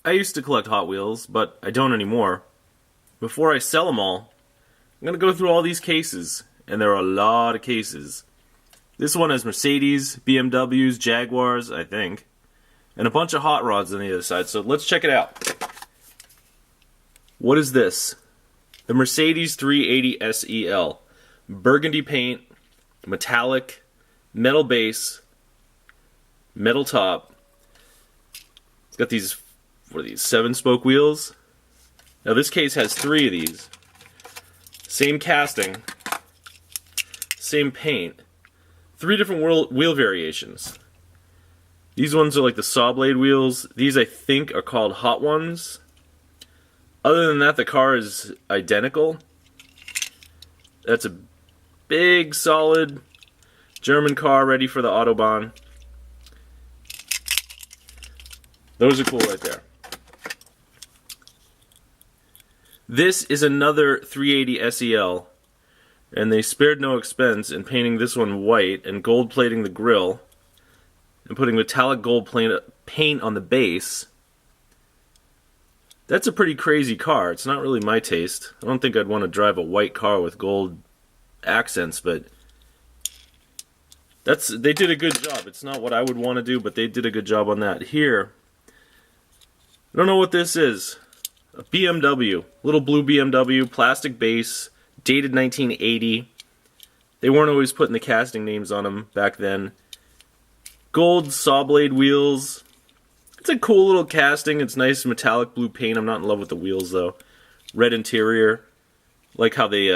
I used to collect Hot Wheels, but I don't anymore. Before I sell them all, I'm going to go through all these cases, and there are a lot of cases. This one has Mercedes, BMWs, Jaguars, I think, and a bunch of hot rods on the other side, so let's check it out. What is this? The Mercedes 380 SEL. Burgundy paint, metallic, metal base, metal top. It's got these, what are these, 7-spoke wheels? Now this case has 3 of these. Same casting, same paint. 3 different wheel variations. These ones are like the saw blade wheels. These I think are called hot ones. Other than that, the car is identical. That's a big, solid German car ready for the Autobahn. Those are cool right there. This is another 380 SEL, and they spared no expense in painting this one white and gold plating the grille and putting metallic gold paint on the base. That's a pretty crazy car. It's not really my taste. I don't think I'd want to drive a white car with gold accents, but they did a good job. It's not what I would want to do, but they did a good job on that. Here, I don't know what this is. A BMW, little blue BMW, plastic base, dated 1980. They weren't always putting the casting names on them back then. Gold saw blade wheels. It's a cool little casting. It's nice metallic blue paint. I'm not in love with the wheels though. Red interior. Like how they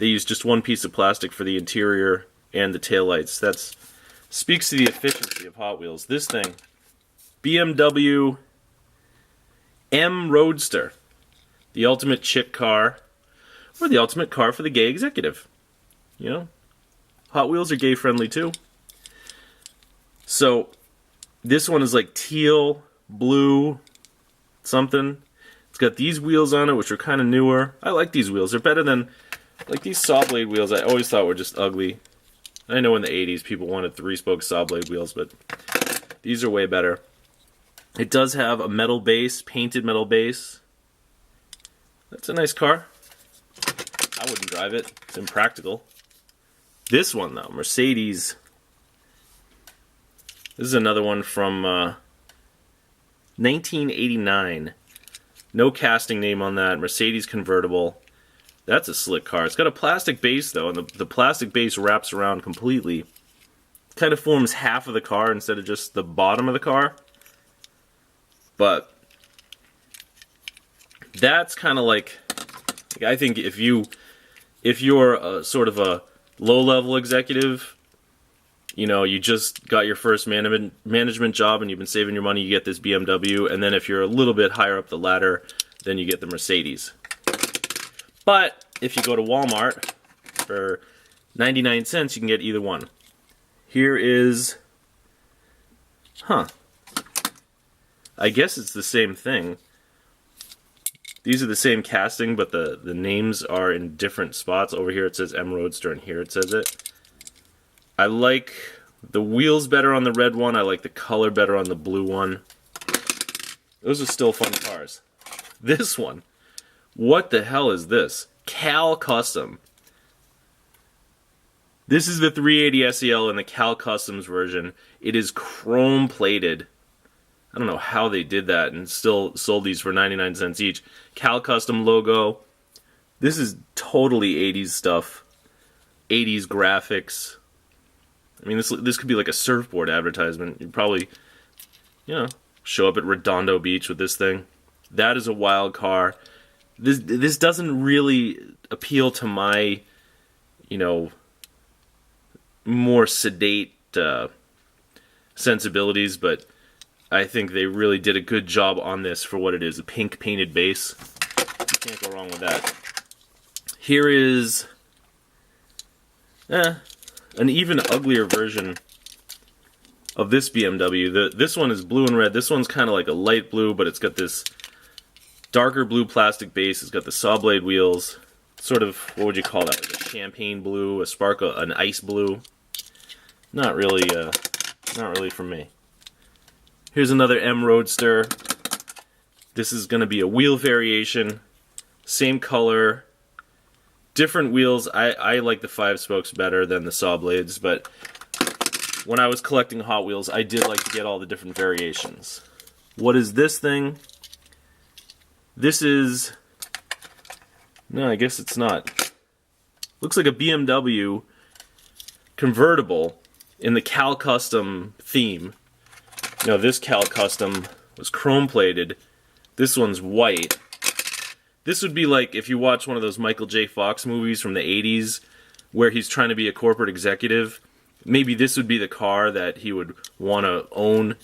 use just one piece of plastic for the interior and the taillights. That speaks to the efficiency of Hot Wheels. This thing, BMW M Roadster, the ultimate chick car, or the ultimate car for the gay executive. You know, Hot Wheels are gay friendly too. So this one is like teal, blue, something. It's got these wheels on it, which are kind of newer. I like these wheels. They're better than, like, these saw blade wheels I always thought were just ugly. I know in the 80s people wanted 3-spoke saw blade wheels, but these are way better. It does have a metal base, painted metal base. That's a nice car. I wouldn't drive it. It's impractical. This one, though, Mercedes. This is another one from 1989. No casting name on that. Mercedes Convertible. That's a slick car. It's got a plastic base, though, and the plastic base wraps around completely. Kind of forms half of the car instead of just the bottom of the car. But that's kind of like, I think if you're a sort of a low-level executive, you know, you just got your first management job and you've been saving your money, you get this BMW, and then if you're a little bit higher up the ladder, then you get the Mercedes. But if you go to Walmart for 99 cents, you can get either one. Here is, I guess it's the same thing. These are the same casting, but the names are in different spots. Over here it says M Roadster, and here it says it. I like the wheels better on the red one. I like the color better on the blue one. Those are still fun cars. This one, what the hell is this? Cal Custom. This is the 380 SEL in the Cal Customs version. It is chrome plated. I don't know how they did that and still sold these for 99 cents each. Cal Custom logo. This is totally 80s stuff. 80s graphics. I mean, this could be like a surfboard advertisement. You'd probably, you know, show up at Redondo Beach with this thing. That is a wild car. This doesn't really appeal to my, you know, more sedate sensibilities, but I think they really did a good job on this for what it is. A pink painted base. You can't go wrong with that. Here is an even uglier version of this BMW. This one is blue and red. This one's kind of like a light blue, but it's got this darker blue plastic base. It's got the saw blade wheels. Sort of, what would you call that? Like a champagne blue, a sparkle, an ice blue. Not really for me. Here's another M Roadster. This is going to be a wheel variation. Same color. Different wheels. I like the 5 spokes better than the saw blades, but when I was collecting Hot Wheels, I did like to get all the different variations. What is this thing? This is... No, I guess it's not. Looks like a BMW Convertible in the Cal Custom theme. You know, this Cal Custom was chrome plated. This one's white. This would be like if you watch one of those Michael J. Fox movies from the 80s where he's trying to be a corporate executive. Maybe this would be the car that he would want to own.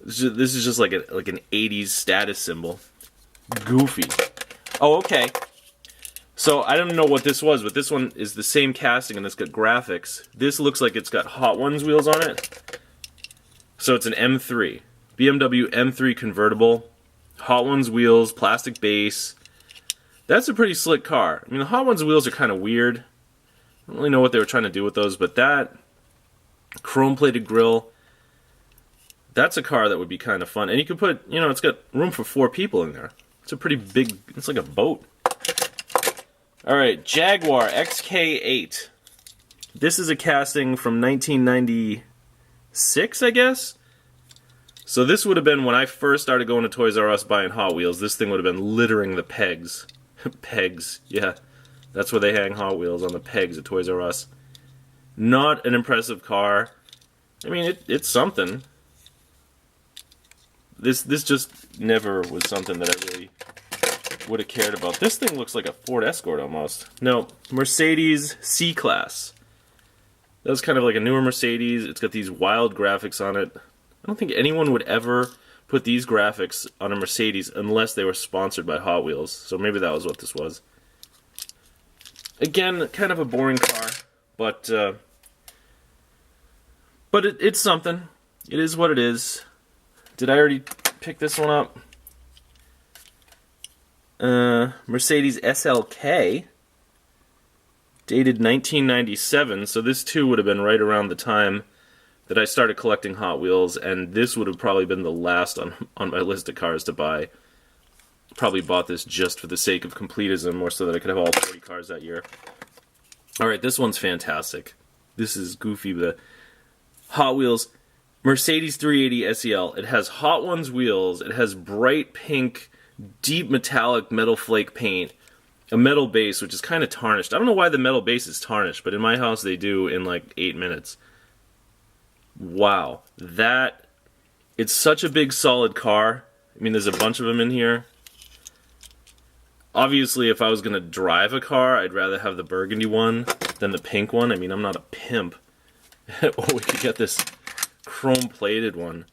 This is just like an 80s status symbol. Goofy. Oh, okay. So I don't know what this was, but this one is the same casting and it's got graphics. This looks like it's got Hot Ones wheels on it. So it's an M3. BMW M3 convertible. Hot Ones wheels, plastic base. That's a pretty slick car. I mean, the Hot Ones wheels are kind of weird. I don't really know what they were trying to do with those, but that chrome-plated grille, that's a car that would be kind of fun. And you could put, you know, it's got room for 4 people in there. It's a pretty big, it's like a boat. Alright, Jaguar Xk8. This is a casting from 1996, I guess? So this would have been when I first started going to Toys R Us buying Hot Wheels. This thing would have been littering the pegs. Pegs, yeah. That's where they hang Hot Wheels, on the pegs at Toys R Us. Not an impressive car. I mean, it's something. This just never was something that I really would have cared about. This thing looks like a Ford Escort almost. No, Mercedes C-Class. That was kind of like a newer Mercedes. It's got these wild graphics on it. I don't think anyone would ever put these graphics on a Mercedes unless they were sponsored by Hot Wheels. So maybe that was what this was. Again, kind of a boring car, but it's something. It is what it is. Did I already pick this one up? Mercedes SLK, dated 1997. So this too would have been right around the time that I started collecting Hot Wheels, and this would have probably been the last on my list of cars to buy. Probably bought this just for the sake of completism, more so that I could have all 40 cars that year. Alright, this one's fantastic. This is goofy, but Hot Wheels Mercedes 380 SEL. It has Hot Ones wheels, it has bright pink, deep metallic metal flake paint, a metal base, which is kind of tarnished. I don't know why the metal base is tarnished, but in my house they do in like 8 minutes. Wow, it's such a big solid car. I mean, there's a bunch of them in here. Obviously, if I was going to drive a car, I'd rather have the burgundy one than the pink one. I mean, I'm not a pimp. Or we could get this chrome-plated one.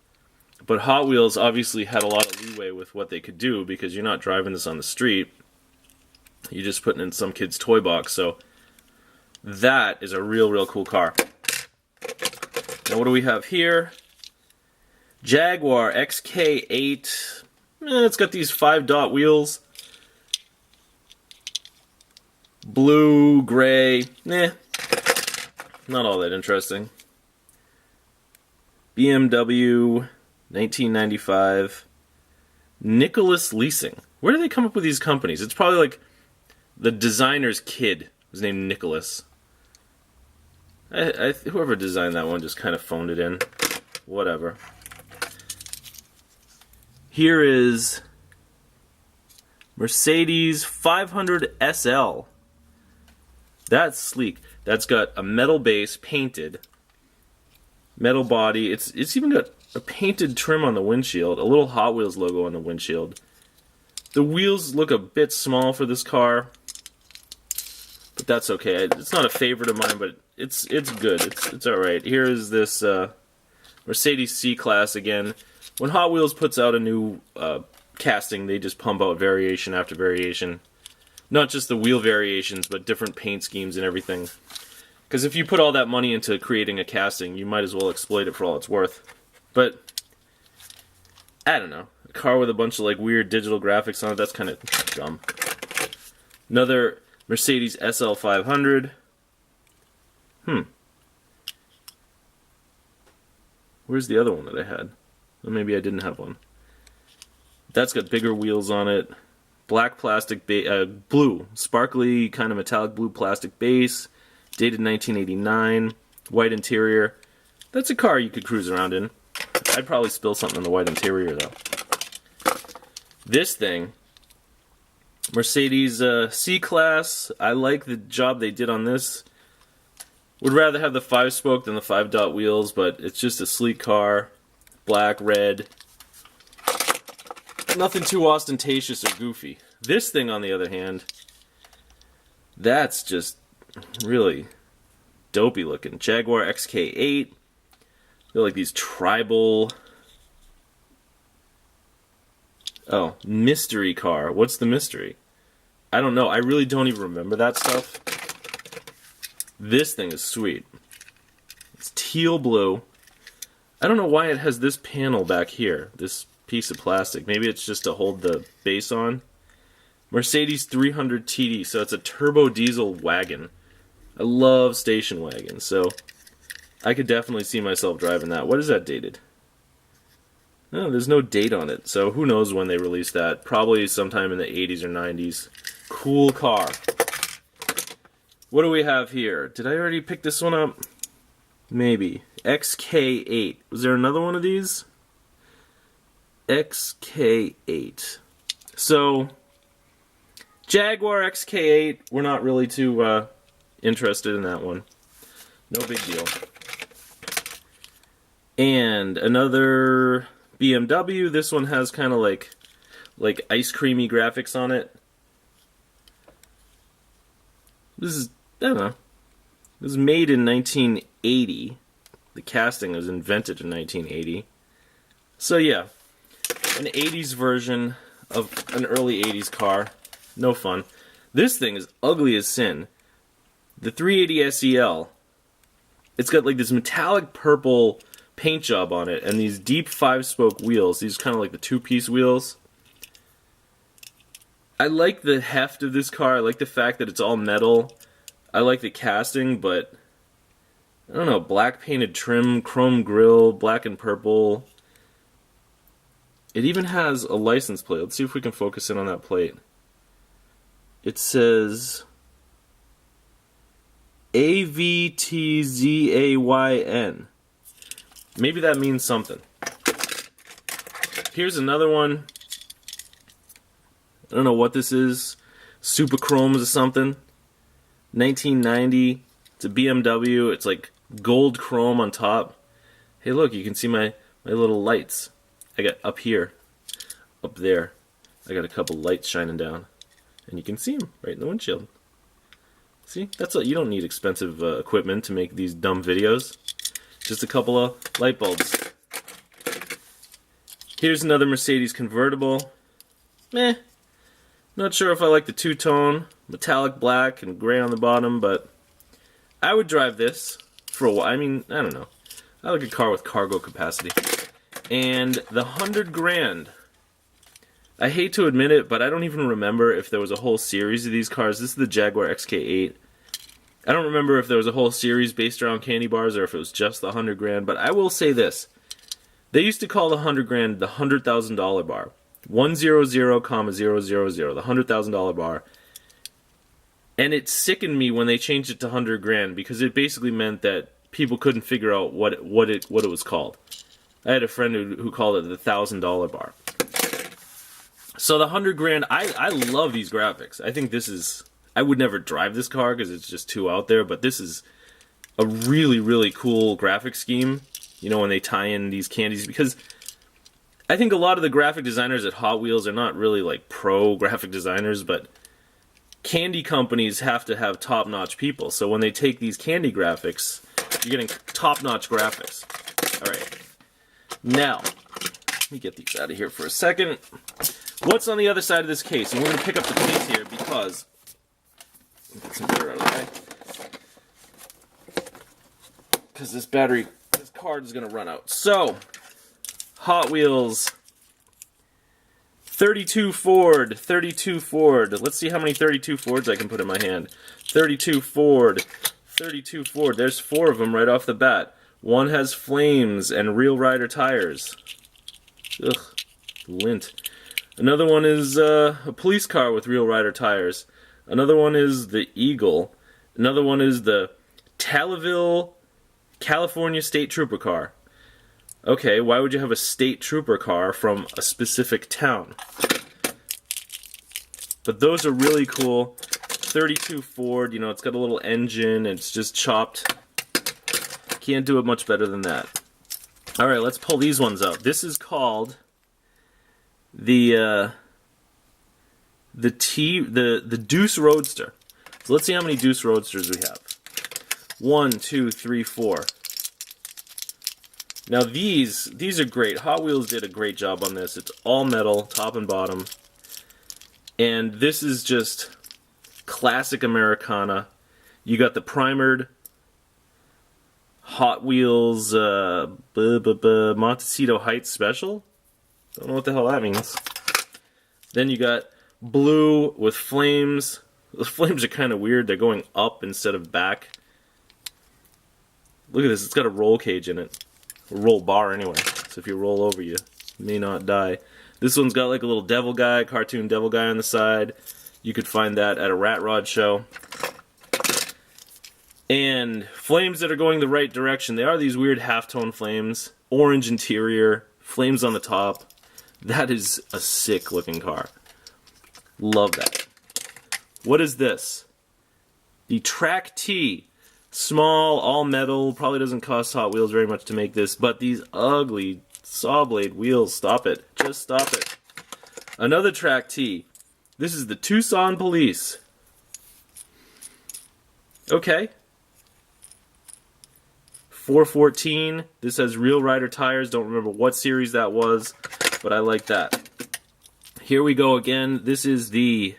But Hot Wheels obviously had a lot of leeway with what they could do, because you're not driving this on the street. You're just putting it in some kid's toy box. So that is a real cool car. Now what do we have here? Jaguar Xk8. It's got these 5-dot wheels. Blue, gray. Not all that interesting. BMW 1995. Nicholas Leasing. Where do they come up with these companies? It's probably like the designer's kid was named Nicholas. Whoever designed that one just kind of phoned it in. Whatever. Here is Mercedes 500 SL. That's sleek. That's got a metal base painted. Metal body. It's even got a painted trim on the windshield. A little Hot Wheels logo on the windshield. The wheels look a bit small for this car. But that's okay. It's not a favorite of mine, but it's good. It's alright. Here is this Mercedes C-Class again. When Hot Wheels puts out a new casting, they just pump out variation after variation. Not just the wheel variations, but different paint schemes and everything. Because if you put all that money into creating a casting, you might as well exploit it for all it's worth. But, I don't know. A car with a bunch of like weird digital graphics on it, that's kind of dumb. Another Mercedes SL 500. Where's the other one that I had? Well, maybe I didn't have one. That's got bigger wheels on it. Black plastic, blue, sparkly kind of metallic blue plastic base. Dated 1989. White interior. That's a car you could cruise around in. I'd probably spill something in the white interior though. This thing, Mercedes C-Class. I like the job they did on this. Would rather have the 5-spoke than the 5-dot wheels, but it's just a sleek car. Black, red. Nothing too ostentatious or goofy. This thing, on the other hand, that's just really dopey looking. Jaguar Xk8. They're like these tribal... Oh, mystery car. What's the mystery? I don't know. I really don't even remember that stuff. This thing is sweet. It's teal blue. I don't know why it has this panel back here. This piece of plastic. Maybe it's just to hold the base on. Mercedes 300 TD. So it's a turbo diesel wagon. I love station wagons. So I could definitely see myself driving that. What is that dated? No, there's no date on it, so who knows when they released that. Probably sometime in the 80s or 90s. Cool car. What do we have here? Did I already pick this one up? Maybe. Xk8. Was there another one of these? Xk8. So, Jaguar Xk8, we're not really too interested in that one. No big deal. And another... BMW, this one has kind of like ice creamy graphics on it. This is, I don't know. It was made in 1980. The casting was invented in 1980. So yeah, an 80s version of an early 80s car. No fun. This thing is ugly as sin. The 380 SEL. It's got like this metallic purple paint job on it and these deep 5-spoke wheels. These kind of like the 2-piece wheels. I like the heft of this car. I like the fact that it's all metal. I like the casting, but I don't know, black painted trim, chrome grille, black and purple. It even has a license plate. Let's see if we can focus in on that plate. It says AVTZAYN. Maybe that means something. Here's another one. I don't know what this is. Super Chromes or something. 1990. It's a BMW. It's like gold chrome on top. Hey look, you can see my little lights. I got up here. Up there. I got a couple lights shining down. And you can see them right in the windshield. See? That's what, you don't need expensive equipment to make these dumb videos. Just a couple of light bulbs. Here's another Mercedes convertible. Meh. Not sure if I like the two-tone, metallic black and gray on the bottom, but I would drive this for a while. I mean, I don't know. I like a car with cargo capacity. And the 100 grand. I hate to admit it, but I don't even remember if there was a whole series of these cars. This is the Jaguar Xk8. I don't remember if there was a whole series based around candy bars or if it was just the 100 grand, but I will say this. They used to call the 100 grand the $100,000 bar. 100,000, the $100,000 bar. And it sickened me when they changed it to 100 grand because it basically meant that people couldn't figure out what it was called. I had a friend who called it the $1,000 bar. So the 100 grand, I love these graphics. I think this is... I would never drive this car because it's just too out there, but this is a really, really cool graphic scheme, you know, when they tie in these candies, because I think a lot of the graphic designers at Hot Wheels are not really like pro graphic designers, but candy companies have to have top-notch people, so when they take these candy graphics, you're getting top-notch graphics. Alright, now, let me get these out of here for a second. What's on the other side of this case? And we're going to pick up the case here because... Get some dirt out of the way. Because this card is going to run out. So, Hot Wheels, 32 Ford. Let's see how many 32 Fords I can put in my hand. 32 Ford. There's 4 of them right off the bat. One has flames and real rider tires. Ugh, lint. Another one is a police car with real rider tires. Another one is the Eagle. Another one is the Talaville, California State Trooper car. Okay, why would you have a state trooper car from a specific town? But those are really cool. 32 Ford, you know, it's got a little engine, it's just chopped. Can't do it much better than that. Alright, let's pull these ones out. This is called the Deuce Roadster. So let's see how many Deuce Roadsters we have. 1, 2, 3, 4. Now these are great. Hot Wheels did a great job on this. It's all metal, top and bottom. And this is just classic Americana. You got the primered Hot Wheels Montecito Heights Special. Don't know what the hell that means. Then you got blue with flames. Those flames are kind of weird. They're going up instead of back. Look at this. It's got a roll cage in it. A roll bar anyway. So if you roll over, you may not die. This one's got like a little devil guy, cartoon devil guy on the side. You could find that at a Rat Rod show. And flames that are going the right direction. They are these weird halftone flames. Orange interior. Flames on the top. That is a sick looking car. Love that. What is this? The Track T. Small, all metal. Probably doesn't cost Hot Wheels very much to make this. But these ugly saw blade wheels. Stop it. Just stop it. Another Track T. This is the Tucson Police. Okay. 414. This has real rider tires. Don't remember what series that was, but I like that. Here we go again. This is the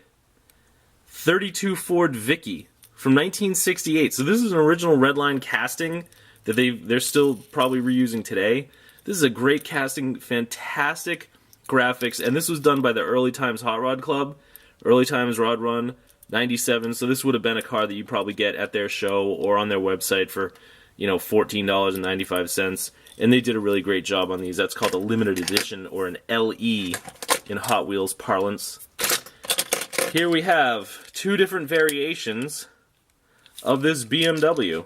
32 Ford Vicky from 1968. So this is an original Redline casting that they're still probably reusing today. This is a great casting, fantastic graphics, and this was done by the Early Times Hot Rod Club, Early Times Rod Run 97. So this would have been a car that you probably get at their show or on their website for, you know, $14.95. And they did a really great job on these. That's called a limited edition, or an LE in Hot Wheels parlance. Here we have two different variations of this BMW.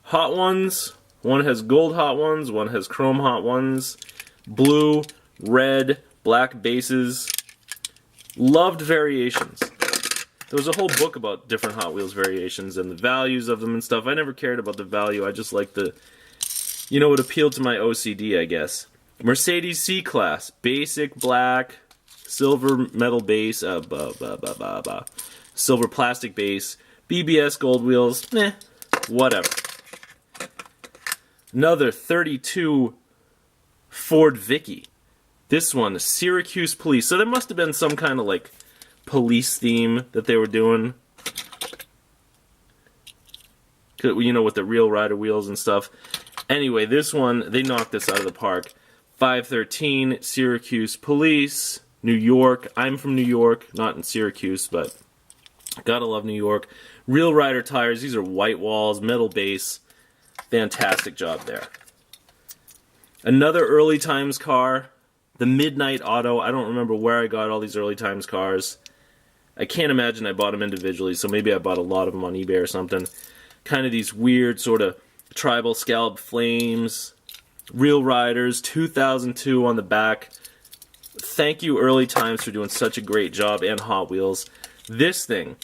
Hot Ones. One has gold Hot Ones, one has chrome Hot Ones. Blue, red, black bases. Loved variations. There was a whole book about different Hot Wheels variations and the values of them and stuff. I never cared about the value. I just liked the, you know, it appealed to my OCD, I guess. Mercedes C-Class. Basic black, silver metal base, silver plastic base, BBS gold wheels, whatever. Another 32 Ford Vicky. This one, Syracuse Police. So there must have been some kind of like police theme that they were doing. You know, with the real rider wheels and stuff. Anyway, this one, they knocked this out of the park. 513, Syracuse Police, New York. I'm from New York, not in Syracuse, but gotta love New York. Real rider tires. These are white walls, metal base. Fantastic job there. Another Early Times car, the Midnight Auto. I don't remember where I got all these Early Times cars. I can't imagine I bought them individually, so maybe I bought a lot of them on eBay or something. Kind of these weird sort of tribal scallop flames. Real Riders, 2002 on the back. Thank you, Early Times, for doing such a great job, and Hot Wheels. This thing,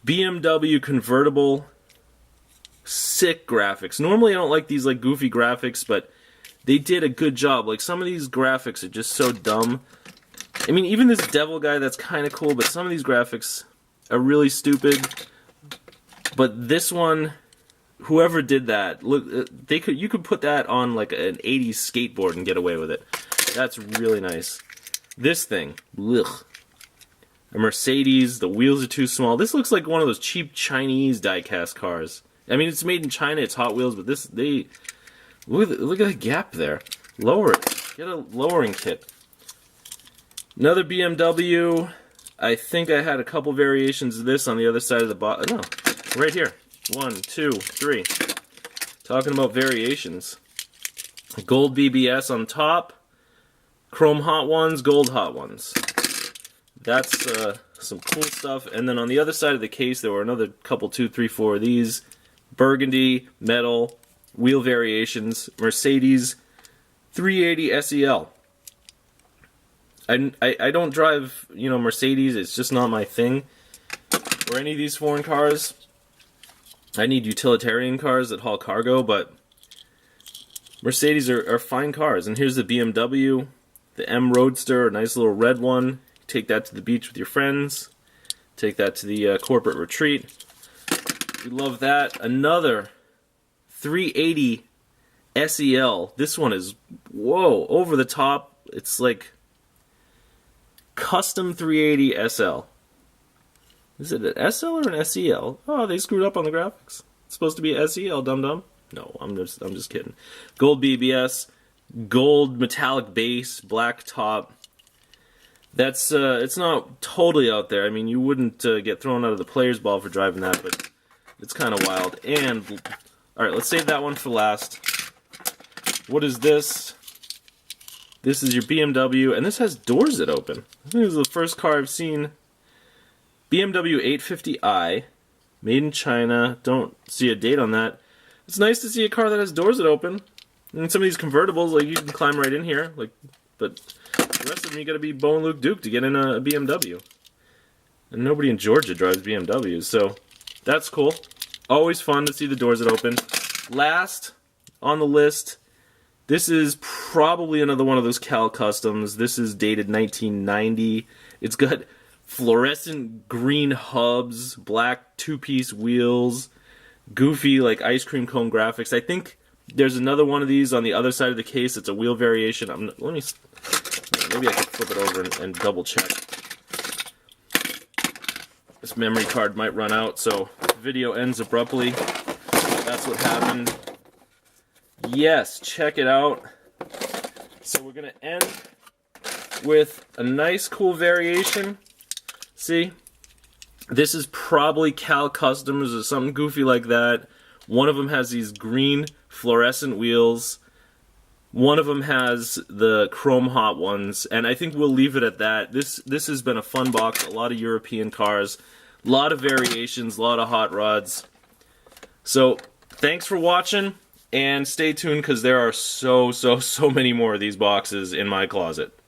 BMW Convertible, sick graphics. Normally I don't like these like goofy graphics, but they did a good job. Like, some of these graphics are just so dumb. I mean, even this devil guy, that's kind of cool, but some of these graphics are really stupid. But this one, whoever did that, look, you could put that on like an 80s skateboard and get away with it. That's really nice. This thing, ugh. A Mercedes, the wheels are too small. This looks like one of those cheap Chinese die-cast cars. I mean, it's made in China, it's Hot Wheels, but this, look at the gap there. Lower it. Get a lowering kit. Another BMW. I think I had a couple variations of this on the other side of the box. No, right here. 1, 2, 3. Talking about variations. Gold BBS on top. chrome hot ones, gold hot ones. That's some cool stuff. And then on the other side of the case, there were another couple, 2, 3, 4 of these. Burgundy, metal, wheel variations, Mercedes 380 SEL. I don't drive, you know, Mercedes. It's just not my thing. Or any of these foreign cars. I need utilitarian cars that haul cargo, but Mercedes are fine cars. And here's the BMW, the M Roadster, a nice little red one. Take that to the beach with your friends. Take that to the corporate retreat. We love that. Another 380 SEL. This one is, whoa, over the top. It's like custom 380 SL. Is it an SL or an SEL? Oh, they screwed up on the graphics. It's supposed to be SEL, dum-dum. No, I'm just kidding. Gold BBS, gold metallic base, black top. That's it's not totally out there. I mean, you wouldn't get thrown out of the player's ball for driving that, but it's kind of wild. And all right, let's save that one for last. What is this? This is your BMW, and this has doors that open. I think this is the first car I've seen. BMW 850i, made in China. Don't see a date on that. It's nice to see a car that has doors that open. And some of these convertibles, like, you can climb right in here, like, but the rest of them you gotta be Bo and Luke Duke to get in a BMW. And nobody in Georgia drives BMWs, so that's cool. Always fun to see the doors that open. Last on the list, this is probably another one of those Cal Customs. This is dated 1990. It's got fluorescent green hubs, black two-piece wheels, goofy like ice cream cone graphics. I think there's another one of these on the other side of the case. It's a wheel variation. Maybe I can flip it over and double check. This memory card might run out, so the video ends abruptly. That's what happened. Yes, check it out. So we're gonna end with a nice cool variation. See? This is probably Cal Customs or something goofy like that. One of them has these green fluorescent wheels. One of them has the chrome hot ones, and I think we'll leave it at that. This has been a fun box. A lot of European cars, a lot of variations, a lot of hot rods. So thanks for watching, and stay tuned because there are so many more of these boxes in my closet.